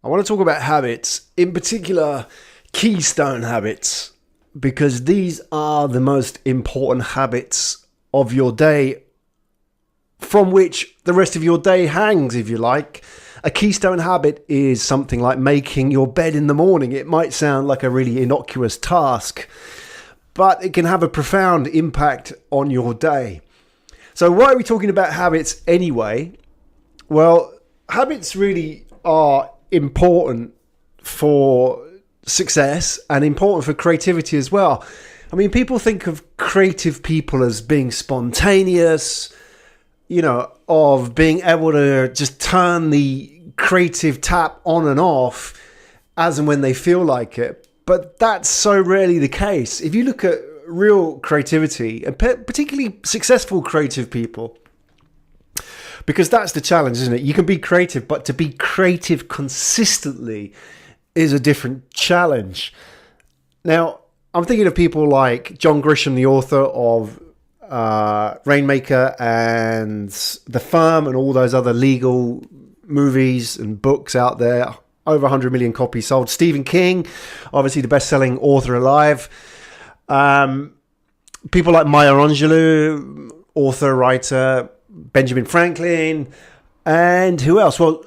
I want to talk about habits, in particular, Keystone Habits, because these are the most important habits of your day from which the rest of your day hangs, if you like. A keystone habit is something like making your bed in the morning. It might sound like a really innocuous task, but it can have a profound impact on your day. So why are we talking about habits anyway? Well, habits really are important for success and important for creativity as well. I mean, people think of creative people as being spontaneous, of being able to just turn the creative tap on and off as and when they feel like it. But that's so rarely the case. If you look at real creativity, and particularly successful creative people, because that's the challenge, isn't it? You can be creative, but to be creative consistently is a different challenge. Now, I'm thinking of people like John Grisham, the author of Rainmaker and The Firm and all those other legal movies and books out there, over 100 million copies sold. Stephen King, obviously the best-selling author alive. People like Maya Angelou, author, writer, Benjamin Franklin, and who else? Well,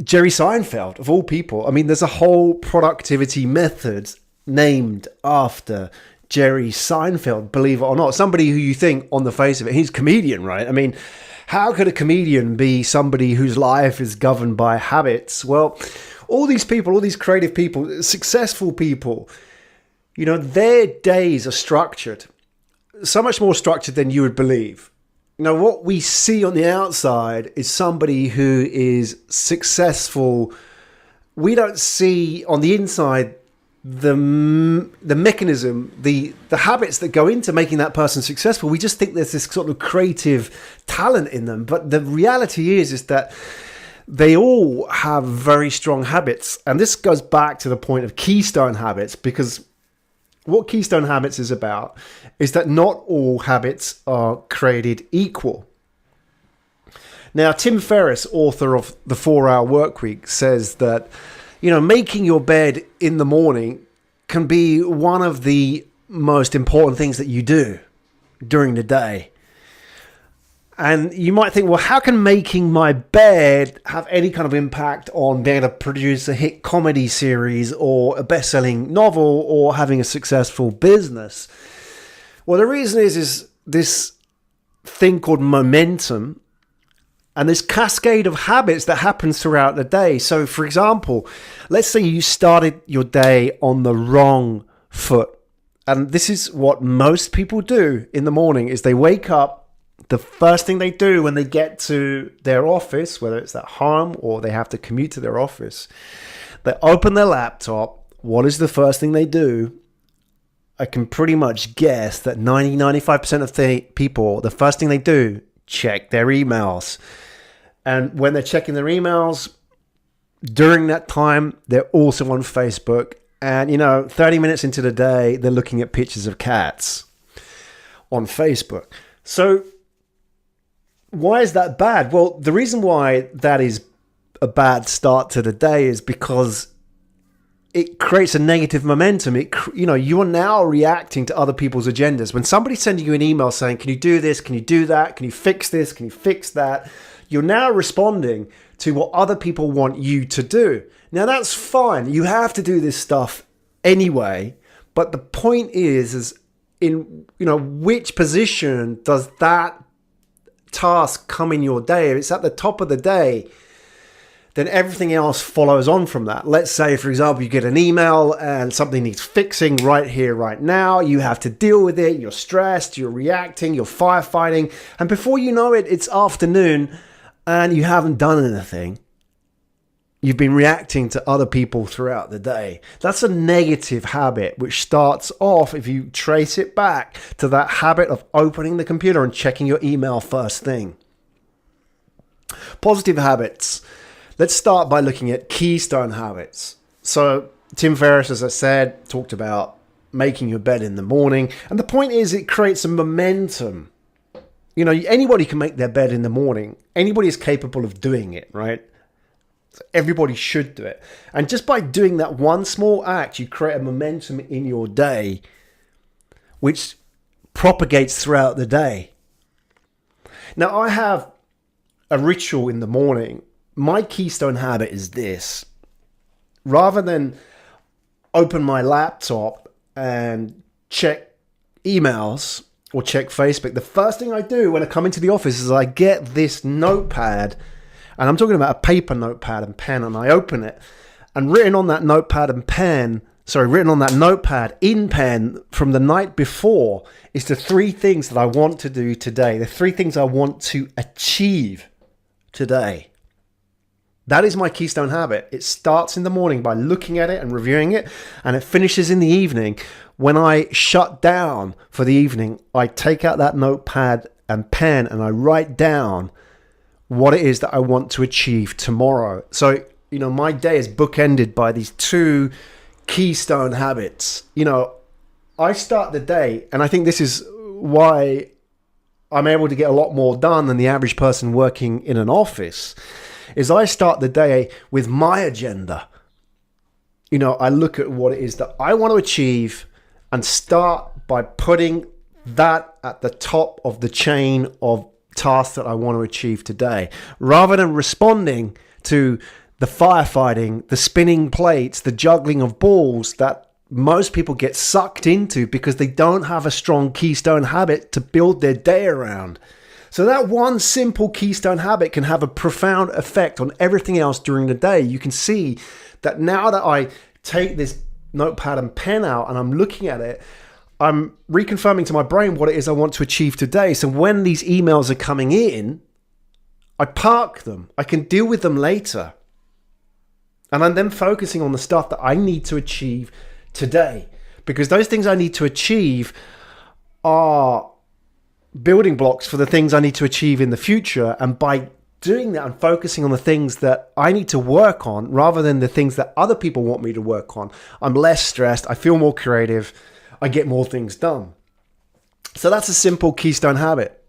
Jerry Seinfeld, of all people. I mean, there's a whole productivity method named after Jerry Seinfeld, believe it or not. Somebody who you think on the face of it, he's a comedian, right? I mean, how could a comedian be somebody whose life is governed by habits? Well, all these people, all these creative people, successful people, their days are structured, so much more structured than you would believe. What we see on the outside is somebody who is successful. We don't see on the inside the mechanism, the habits that go into making that person successful. We just think there's this sort of creative talent in them. But the reality is that they all have very strong habits. And this goes back to the point of keystone habits, because what Keystone Habits is about is that not all habits are created equal. Now, Tim Ferriss, author of The 4-Hour Workweek, says that, making your bed in the morning can be one of the most important things that you do during the day. And you might think, well, how can making my bed have any kind of impact on being able to produce a hit comedy series or a best-selling novel or having a successful business? Well, the reason is this thing called momentum and this cascade of habits that happens throughout the day. So, for example, let's say you started your day on the wrong foot. And this is what most people do in the morning, is they wake up. The first thing they do when they get to their office, whether it's at home or they have to commute to their office, they open their laptop. What is the first thing they do? I can pretty much guess that 95% of the people, the first thing they do, check their emails. And when they're checking their emails, during that time, they're also on Facebook. And, 30 minutes into the day, they're looking at pictures of cats on Facebook. So why is that bad? Well, the reason why that is a bad start to the day is because it creates a negative momentum. You are now reacting to other people's agendas. When somebody's sending you an email saying, can you do this? Can you do that? Can you fix this? Can you fix that? You're now responding to what other people want you to do. Now, that's fine. You have to do this stuff anyway. But the point is in, which position does that task come in your day? If it's at the top of the day, then everything else follows on from that. Let's say, for example, you get an email and something needs fixing right here, right now. You have to deal with it. You're stressed, you're reacting, you're firefighting. And before you know it, it's afternoon and you haven't done anything. You've been reacting to other people throughout the day. That's a negative habit, which starts off, if you trace it back, to that habit of opening the computer and checking your email first thing. Positive habits. Let's start by looking at keystone habits. So Tim Ferriss, as I said, talked about making your bed in the morning. And the point is, it creates a momentum. Anybody can make their bed in the morning. Anybody is capable of doing it, right? Everybody should do it. And just by doing that one small act, you create a momentum in your day, which propagates throughout the day. Now, I have a ritual in the morning. My keystone habit is this. Rather than open my laptop and check emails or check Facebook, the first thing I do when I come into the office is I get this notepad, and I'm talking about a paper notepad and pen, and I open it, and written on that notepad in pen from the night before is the 3 things that I want to do today, the 3 things I want to achieve today. That is my keystone habit. It starts in the morning by looking at it and reviewing it, and it finishes in the evening. When I shut down for the evening, I take out that notepad and pen and I write down what it is that I want to achieve tomorrow. So, my day is bookended by these 2 keystone habits. I start the day, and I think this is why I'm able to get a lot more done than the average person working in an office, is I start the day with my agenda. I look at what it is that I want to achieve and start by putting that at the top of the chain of tasks that I want to achieve today, rather than responding to the firefighting, the spinning plates, the juggling of balls that most people get sucked into because they don't have a strong keystone habit to build their day around. So that one simple keystone habit can have a profound effect on everything else during the day. You can see that now that I take this notepad and pen out and I'm looking at it, I'm reconfirming to my brain what it is I want to achieve today. So when these emails are coming in, I park them. I can deal with them later. And I'm then focusing on the stuff that I need to achieve today, because those things I need to achieve are building blocks for the things I need to achieve in the future. And by doing that, I'm focusing on the things that I need to work on rather than the things that other people want me to work on. I'm less stressed. I feel more creative. I get more things done. So that's a simple keystone habit.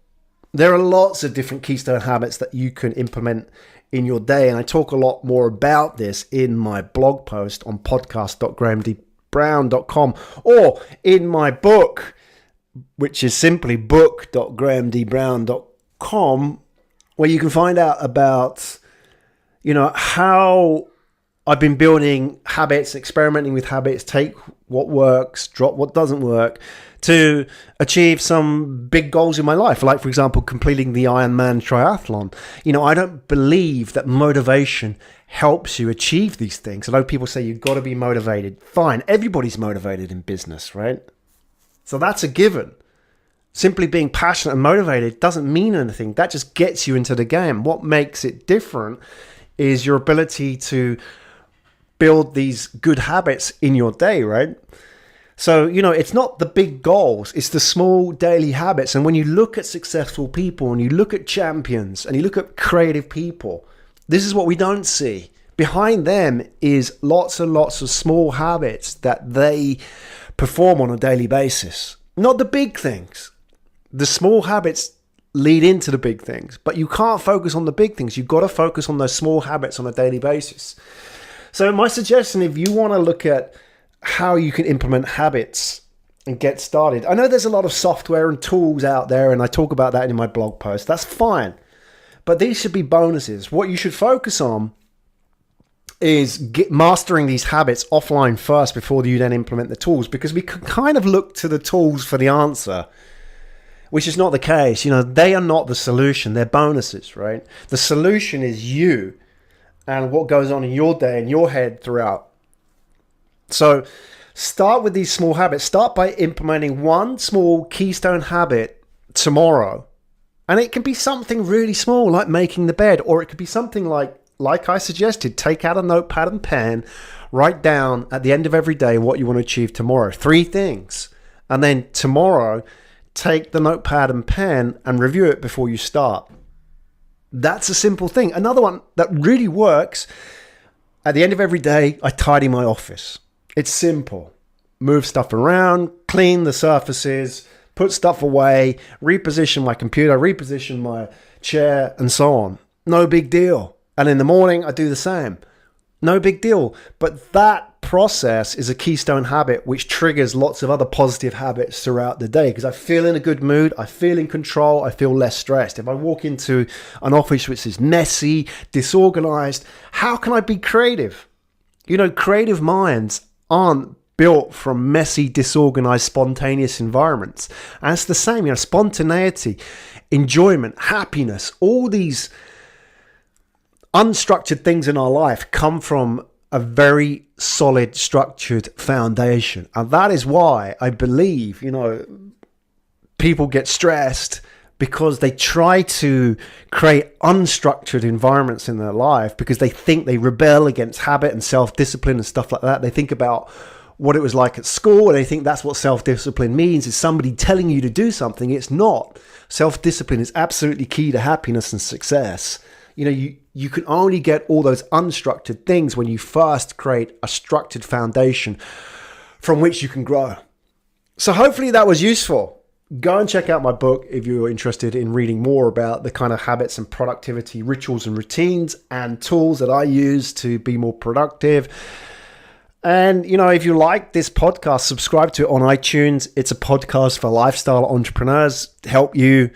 There are lots of different keystone habits that you can implement in your day. And I talk a lot more about this in my blog post on podcast.grahamdbrown.com or in my book, which is simply book.grahamdbrown.com, where you can find out about, how I've been building habits, experimenting with habits, take what works, drop what doesn't work, to achieve some big goals in my life. Like, for example, completing the Ironman triathlon. I don't believe that motivation helps you achieve these things. I know people say you've got to be motivated. Fine, everybody's motivated in business, right? So that's a given. Simply being passionate and motivated doesn't mean anything. That just gets you into the game. What makes it different is your ability to build these good habits in your day, right? So, it's not the big goals, it's the small daily habits. And when you look at successful people and you look at champions and you look at creative people, this is what we don't see. Behind them is lots and lots of small habits that they perform on a daily basis. Not the big things. The small habits lead into the big things, but you can't focus on the big things. You've got to focus on those small habits on a daily basis. So my suggestion, if you want to look at how you can implement habits and get started, I know there's a lot of software and tools out there, and I talk about that in my blog post. That's fine. But these should be bonuses. What you should focus on is mastering these habits offline first before you then implement the tools, because we can kind of look to the tools for the answer, which is not the case. They are not the solution. They're bonuses, right? The solution is you and what goes on in your day and your head throughout. So start with these small habits. Start by implementing one small keystone habit tomorrow. And it can be something really small, like making the bed, or it could be something like I suggested, take out a notepad and pen, write down at the end of every day what you want to achieve tomorrow. 3 things. And then tomorrow, take the notepad and pen and review it before you start. That's a simple thing. Another one that really works, at the end of every day, I tidy my office. It's simple. Move stuff around, clean the surfaces, put stuff away, reposition my computer, reposition my chair, and so on. No big deal. And in the morning, I do the same. No big deal. But that process is a keystone habit which triggers lots of other positive habits throughout the day, because I feel in a good mood, I feel in control, I feel less stressed. If I walk into an office which is messy, disorganized, how can I be creative? You know, creative minds aren't built from messy, disorganized, spontaneous environments. And it's the same, you know, spontaneity, enjoyment, happiness, all these unstructured things in our life come from a very solid, structured foundation. And that is why I believe, you know, people get stressed, because they try to create unstructured environments in their life because they think they rebel against habit and self-discipline and stuff like that. They think about what it was like at school, and they think that's what self-discipline means, is somebody telling you to do something. It's not. Self-discipline is absolutely key to happiness and success. You know, you can only get all those unstructured things when you first create a structured foundation from which you can grow. So hopefully that was useful. Go and check out my book if you're interested in reading more about the kind of habits and productivity rituals and routines and tools that I use to be more productive. And, you know, if you like this podcast, subscribe to it on iTunes. It's a podcast for lifestyle entrepreneurs to help you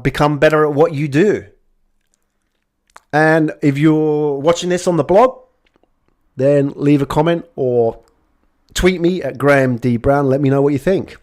become better at what you do. And if you're watching this on the blog, then leave a comment or tweet me at Graham D. Brown. Let me know what you think.